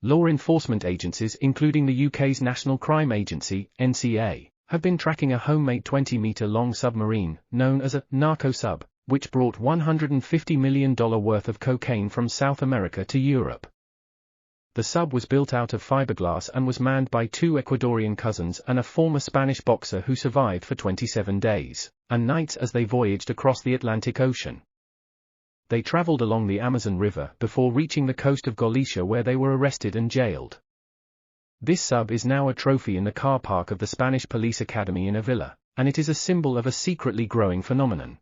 Law enforcement agencies including the UK's National Crime Agency, NCA, have been tracking a homemade 20-metre-long submarine, known as a narco-sub, which brought $150 million worth of cocaine from South America to Europe. The sub was built out of fiberglass and was manned by 2 Ecuadorian cousins and a former Spanish boxer who survived for 27 days and nights as they voyaged across the Atlantic Ocean. They traveled along the Amazon River before reaching the coast of Galicia, where they were arrested and jailed. This sub is now a trophy in the car park of the Spanish Police Academy in Avila, and it is a symbol of a secretly growing phenomenon.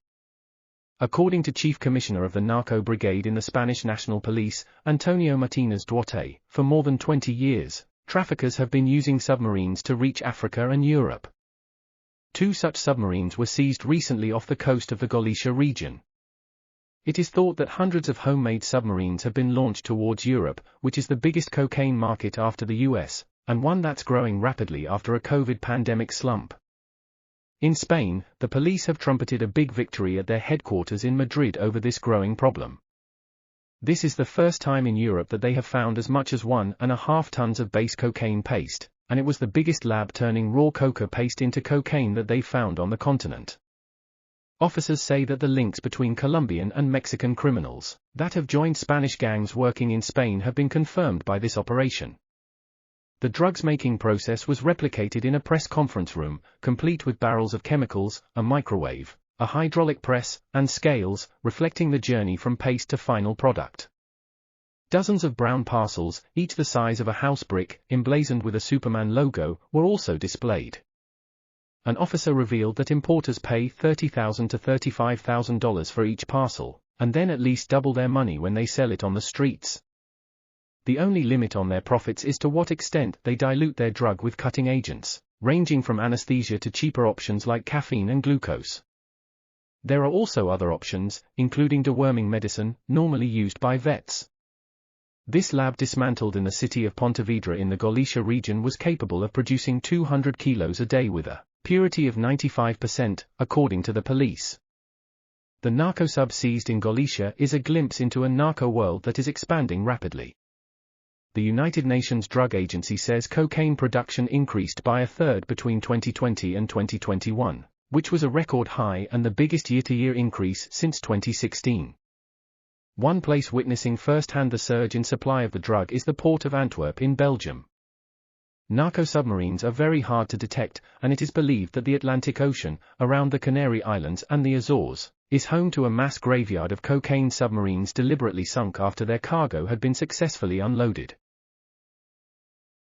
According to Chief Commissioner of the Narco Brigade in the Spanish National Police, Antonio Martinez Duarte, for more than 20 years, traffickers have been using submarines to reach Africa and Europe. 2 such submarines were seized recently off the coast of the Galicia region. It is thought that hundreds of homemade submarines have been launched towards Europe, which is the biggest cocaine market after the US, and one that's growing rapidly after a COVID pandemic slump. In Spain, the police have trumpeted a big victory at their headquarters in Madrid over this growing problem. This is the first time in Europe that they have found as much as 1.5 tons of base cocaine paste, and it was the biggest lab turning raw coca paste into cocaine that they found on the continent. Officers say that the links between Colombian and Mexican criminals that have joined Spanish gangs working in Spain have been confirmed by this operation. The drugs-making process was replicated in a press conference room, complete with barrels of chemicals, a microwave, a hydraulic press, and scales, reflecting the journey from paste to final product. Dozens of brown parcels, each the size of a house brick, emblazoned with a Superman logo, were also displayed. An officer revealed that importers pay $30,000 to $35,000 for each parcel, and then at least double their money when they sell it on the streets. The only limit on their profits is to what extent they dilute their drug with cutting agents, ranging from anesthesia to cheaper options like caffeine and glucose. There are also other options, including deworming medicine, normally used by vets. This lab dismantled in the city of Pontevedra in the Galicia region was capable of producing 200 kilos a day with a purity of 95%, according to the police. The narco-sub seized in Galicia is a glimpse into a narco world that is expanding rapidly. The United Nations Drug Agency says cocaine production increased by 1/3 between 2020 and 2021, which was a record high and the biggest year-to-year increase since 2016. One place witnessing first-hand the surge in supply of the drug is the port of Antwerp in Belgium. Narco-submarines are very hard to detect, and it is believed that the Atlantic Ocean, around the Canary Islands and the Azores, is home to a mass graveyard of cocaine submarines deliberately sunk after their cargo had been successfully unloaded.